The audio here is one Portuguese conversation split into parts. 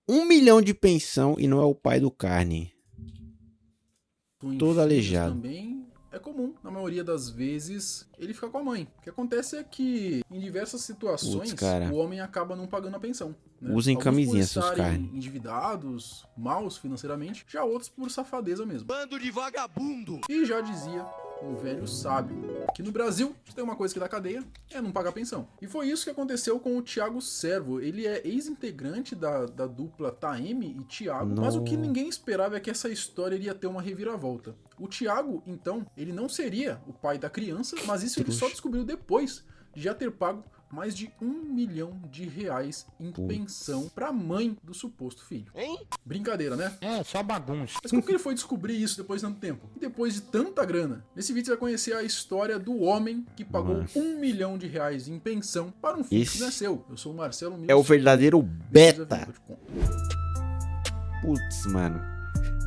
Um milhão de pensão e não é o pai do Carne. Todo aleijado. Também é comum, na maioria das vezes, ele fica com a mãe. O que acontece é que, em diversas situações, Putz, cara. o homem acaba não pagando a pensão. Né? Usem Alguns camisinha, por seus estarem Carne. endividados, maus financeiramente, já outros por safadeza mesmo. Bando de vagabundo! E já dizia um velho sábio que no Brasil, se tem uma coisa que dá cadeia, é não pagar pensão. E foi isso que aconteceu com o Thiago Servo. Ele é ex-integrante da dupla Taeme e Thiago, mas o que ninguém esperava é que essa história iria ter uma reviravolta. O Thiago, então, ele não seria o pai da criança, mas isso ele só descobriu depois de já ter pago mais de R$1 milhão em pensão pra mãe do suposto filho. Hein? Brincadeira, né? É, só bagunça. Mas como que ele foi descobrir isso depois de tanto tempo? E depois de tanta grana? Nesse vídeo você vai conhecer a história do homem que pagou R$1 milhão em pensão para um filho que nasceu. Eu sou o Marcelo Mills. É o verdadeiro beta. Putz, mano.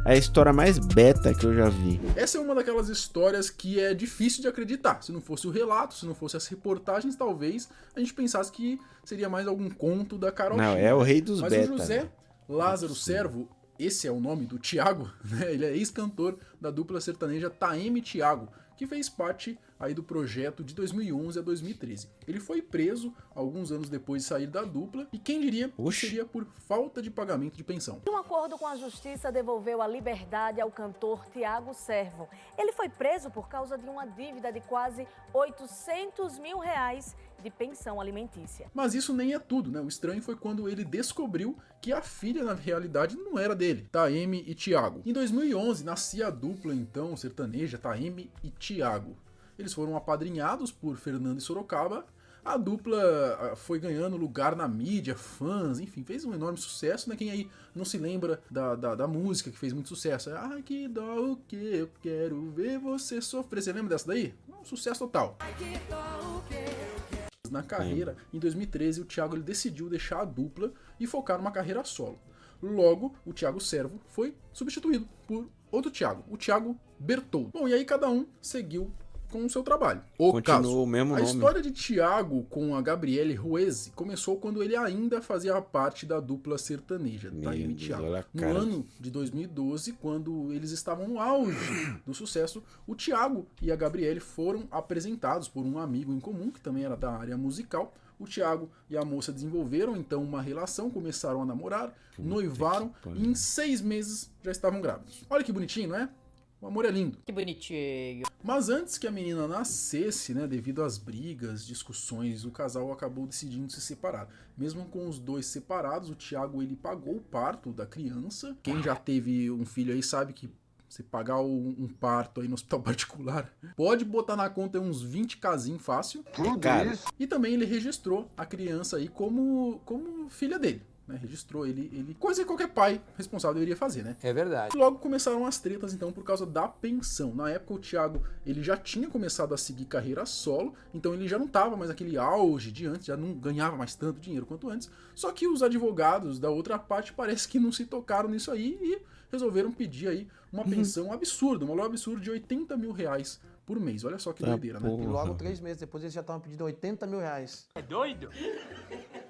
É a história mais beta que eu já vi. Essa é uma daquelas histórias que é difícil de acreditar. Se não fosse o relato, se não fosse as reportagens, talvez a gente pensasse que seria mais algum conto da Carochinha. Não, é o rei dos beta. Mas o José Lázaro Servo, esse é o nome do Thiago, né? Ele é ex-cantor da dupla sertaneja Taeme e Thiago, que fez parte aí do projeto de 2011 a 2013. Ele foi preso alguns anos depois de sair da dupla e quem diria que seria por falta de pagamento de pensão. Um acordo com a justiça devolveu a liberdade ao cantor Thiago Servo. Ele foi preso por causa de uma dívida de quase R$800 mil de pensão alimentícia. Mas isso nem é tudo, né? O estranho foi quando ele descobriu que a filha, na realidade, não era dele, Taeme e Thiago. Em 2011, nascia a dupla, então, sertaneja, Taeme e Thiago. Eles foram apadrinhados por Fernando e Sorocaba. A dupla foi ganhando lugar na mídia, fãs, enfim, fez um enorme sucesso, né? Quem aí não se lembra da música que fez muito sucesso? Ai, que dó o que eu quero ver você sofrer. Você lembra dessa daí? Um sucesso total. Ai, que dó o que na carreira, em 2013, o Thiago ele decidiu deixar a dupla e focar numa carreira solo. Logo, o Thiago Servo foi substituído por outro Thiago, o Thiago Bertoldo. Bom, e aí cada um seguiu com o seu trabalho. Continuou o mesmo A nome. história de Thiago com a Gabriele Ruese começou quando ele ainda fazia parte da dupla sertaneja, Taeme e Thiago. No ano de 2012, quando eles estavam no auge do sucesso, o Thiago e a Gabriele foram apresentados por um amigo em comum, que também era da área musical. O Thiago e a moça desenvolveram então uma relação, começaram a namorar, noivaram e em 6 meses já estavam grávidos. Olha que bonitinho, não é? O amor é lindo. Que bonitinho. Mas antes que a menina nascesse, né, devido às brigas, discussões, o casal acabou decidindo se separar. Mesmo com os dois separados, o Thiago ele pagou o parto da criança. Quem já teve um filho aí sabe que você pagar um parto aí no hospital particular, pode botar na conta uns 20 casinhos fácil. Cara. E também ele registrou a criança aí como filha dele. Né, registrou ele, coisa que qualquer pai responsável deveria fazer, né? É verdade. Logo começaram as tretas, então, por causa da pensão. Na época, o Thiago, ele já tinha começado a seguir carreira solo, então ele já não tava mais aquele auge de antes, já não ganhava mais tanto dinheiro quanto antes. Só que os advogados da outra parte parece que não se tocaram nisso aí e resolveram pedir aí uma pensão absurda, um valor absurdo de R$80 mil por mês. Olha só que doideira, né? E logo 3 meses depois eles já estavam pedindo R$80 mil. É doido?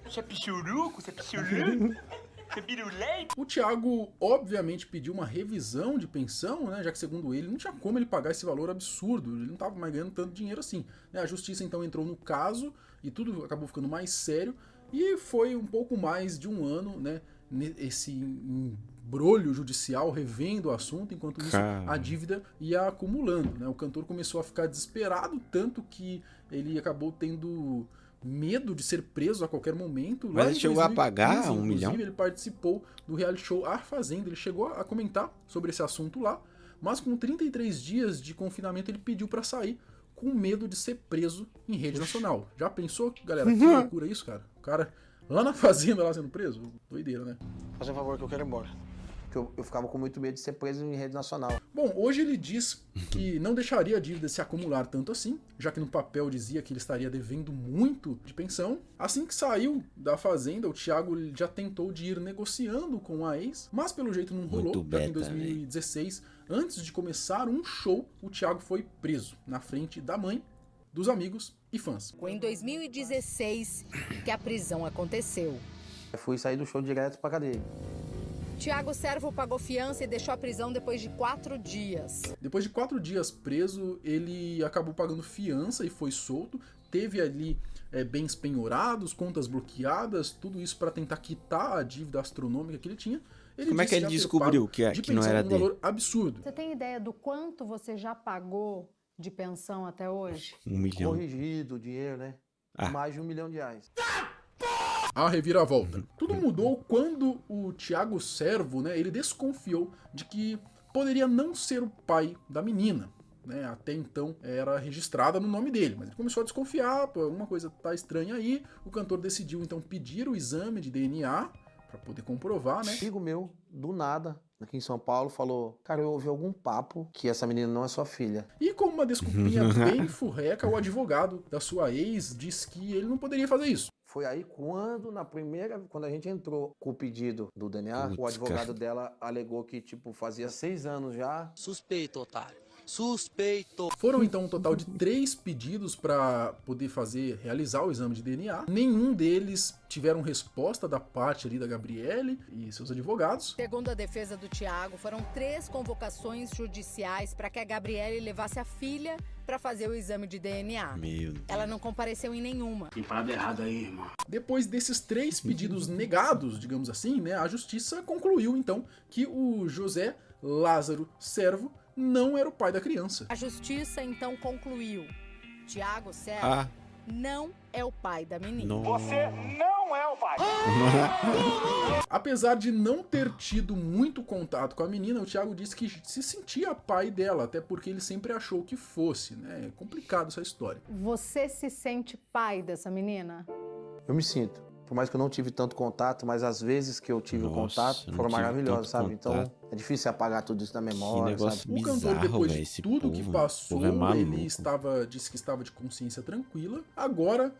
Você é pichuruco? Você é pichuruco? Você é pirulei? O Thiago, obviamente, pediu uma revisão de pensão, né? Já que, segundo ele, não tinha como ele pagar esse valor absurdo. Ele não estava mais ganhando tanto dinheiro assim. Né? A justiça, então, entrou no caso e tudo acabou ficando mais sério. E foi um pouco mais de um ano, né? Esse embrolho judicial revendo o assunto, enquanto isso a dívida ia acumulando, né? O cantor começou a ficar desesperado, tanto que ele acabou tendo medo de ser preso a qualquer momento. Mas ele chegou a pagar R$1 milhão? Ele participou do reality show A Fazenda, ele chegou a comentar sobre esse assunto lá, mas com 33 dias de confinamento ele pediu pra sair com medo de ser preso em rede nacional. Já pensou, galera, que loucura isso, cara? O cara lá na fazenda, lá sendo preso? Doideira, né? Faz um favor que eu quero ir embora. Porque eu ficava com muito medo de ser preso em rede nacional. Bom, hoje ele diz que não deixaria a dívida se acumular tanto assim, já que no papel dizia que ele estaria devendo muito de pensão. Assim que saiu da fazenda, o Thiago já tentou de ir negociando com a ex, mas pelo jeito não rolou, Muito já que em beta, 2016, antes de começar um show, o Thiago foi preso na frente da mãe, dos amigos e fãs. Foi em 2016 que a prisão aconteceu. Eu fui sair do show direto pra cadeia. Tiago Servo pagou fiança e deixou a prisão depois de 4 dias. Depois de 4 dias preso, ele acabou pagando fiança e foi solto. Teve ali bens penhorados, contas bloqueadas, tudo isso para tentar quitar a dívida astronômica que ele tinha. Como é que ele descobriu que não era um dele? valor absurdo. Você tem ideia do quanto você já pagou de pensão até hoje? 1 milhão. Corrigido, dinheiro, né? Ah. Mais de R$1 milhão. A reviravolta. Tudo mudou quando o Thiago Servo, né, ele desconfiou de que poderia não ser o pai da menina. Né, até então era registrada no nome dele, mas ele começou a desconfiar, pô, alguma coisa tá estranha aí. O cantor decidiu então pedir o exame de DNA para poder comprovar, né? Um amigo meu, do nada, aqui em São Paulo, falou: cara, eu ouvi algum papo que essa menina não é sua filha. E com uma desculpinha bem furreca, o advogado da sua ex disse que ele não poderia fazer isso. Foi aí quando a gente entrou com o pedido do DNA, o advogado dela alegou que, tipo, fazia 6 anos já. Suspeito, otário. Suspeito. Foram então um total de 3 pedidos para poder realizar o exame de DNA. Nenhum deles tiveram resposta da parte ali da Gabrielle e seus advogados. Segundo a defesa do Tiago, foram 3 convocações judiciais para que a Gabrielle levasse a filha para fazer o exame de DNA. Meu Deus. Ela não compareceu em nenhuma. Tem parada errada aí, irmão. Depois desses 3 pedidos negados, digamos assim, né, a justiça concluiu então que o José Lázaro Servo não era o pai da criança. A justiça então concluiu: Tiago Servo não é o pai da menina. Você não é o pai. Apesar de não ter tido muito contato com a menina, o Thiago disse que se sentia pai dela, até porque ele sempre achou que fosse, né? É complicado essa história. Você se sente pai dessa menina? Eu me sinto. Por mais que eu não tive tanto contato, mas as vezes que eu tive o contato foram maravilhosas, sabe? Então é difícil apagar tudo isso da memória, sabe? O cantor, depois de tudo que passou, ele disse que estava de consciência tranquila. Agora,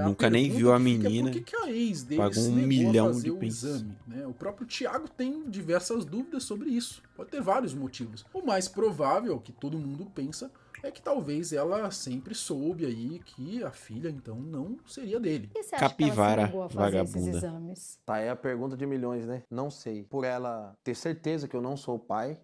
nunca nem viu a menina. Por que a ex dele pagou se 1 negou milhão a fazer de o pensão. exame? Né? O próprio Thiago tem diversas dúvidas sobre isso. Pode ter vários motivos. O mais provável, que todo mundo pensa, é que talvez ela sempre soube aí que a filha, então, não seria dele. E você acha Capivara, que ela se negou a fazer esses vagabunda. exames? Tá aí a pergunta de milhões, né? Não sei. Por ela ter certeza que eu não sou o pai,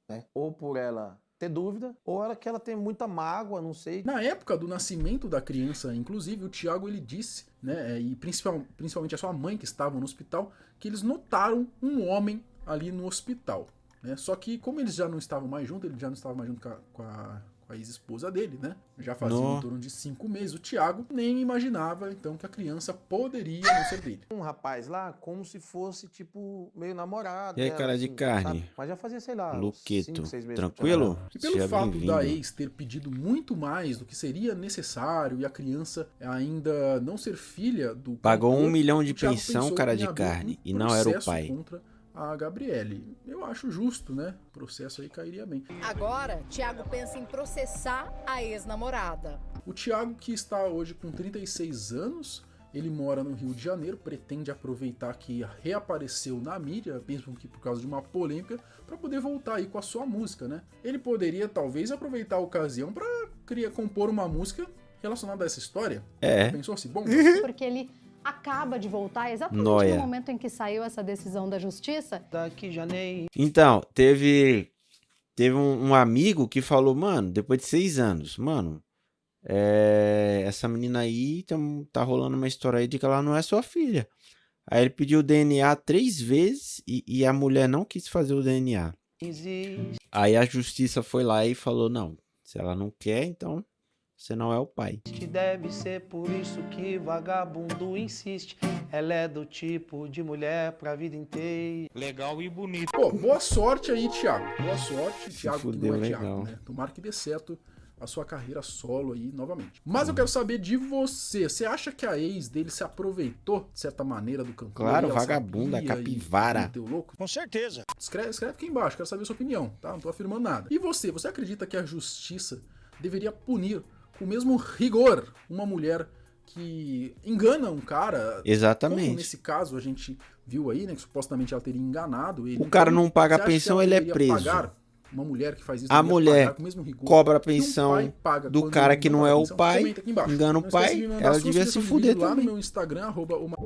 né? Ou por ela ter dúvida, ou ela que ela tem muita mágoa, não sei. Na época do nascimento da criança, inclusive, o Thiago ele disse, né, e principalmente a sua mãe que estava no hospital, que eles notaram um homem ali no hospital. Né? Só que como eles já não estavam mais juntos, ele já não estava mais junto com a ex-esposa dele, né? Já fazia em torno de 5 meses. O Thiago nem imaginava, então, que a criança poderia não ser dele. Um rapaz lá, como se fosse, tipo, meio namorado. E aí, dela, cara de assim, carne? sabe? Mas já fazia, sei lá, Luqueto, 5, 6 meses. tranquilo? E pelo Seja fato bem-vindo. da ex ter pedido muito mais do que seria necessário e a criança ainda não ser filha do Pagou cantor, 1 milhão de o Thiago pensão, pensou cara em de abrir carne, um e não era o processo pai. contra a Gabrielle. Eu acho justo, né? O processo aí cairia bem. Agora, Tiago pensa em processar a ex-namorada. O Thiago, que está hoje com 36 anos, ele mora no Rio de Janeiro, pretende aproveitar que reapareceu na mídia, mesmo que por causa de uma polêmica, para poder voltar aí com a sua música, né? Ele poderia talvez aproveitar a ocasião para compor uma música relacionada a essa história. Pensou assim, bom? Porque ele acaba de voltar exatamente Nóia. no momento em que saiu essa decisão da justiça. Daqui janeiro. Então, teve um amigo que falou, mano, depois de 6 anos, mano, essa menina aí tá rolando uma história aí de que ela não é sua filha. Aí ele pediu o DNA 3 vezes e a mulher não quis fazer o DNA. Aí a justiça foi lá e falou, não, se ela não quer, então você não é o pai. Deve ser por isso que vagabundo insiste. Ela é do tipo de mulher pra vida inteira. Legal e bonito. Pô, boa sorte aí, Thiago. Boa sorte, Thiago, que fudeu não é legal. Thiago, né? Tomara que dê certo a sua carreira solo aí novamente. Mas eu quero saber de você. Você acha que a ex dele se aproveitou, de certa maneira, do cantor? Claro, Ela vagabunda, sabia e capivara. meteu louco? Com certeza. Escreve aqui embaixo, quero saber a sua opinião, tá? Não tô afirmando nada. E você acredita que a justiça deveria punir com o mesmo rigor uma mulher que engana um cara? Exatamente. Como nesse caso a gente viu aí, né, que supostamente ela teria enganado ele. O cara não paga a você acha que pensão, ela ele é deveria preso. pagar? Uma mulher que faz isso A deveria mulher pagar com o mesmo rigor cobra a que um pensão pai paga do quando cara que não paga é a o pensão? pai, Comenta aqui embaixo. engana o Não esquece pai, de me mandar ela sua devia se sugestão de fuder vídeo lá também. no meu Instagram, @uma...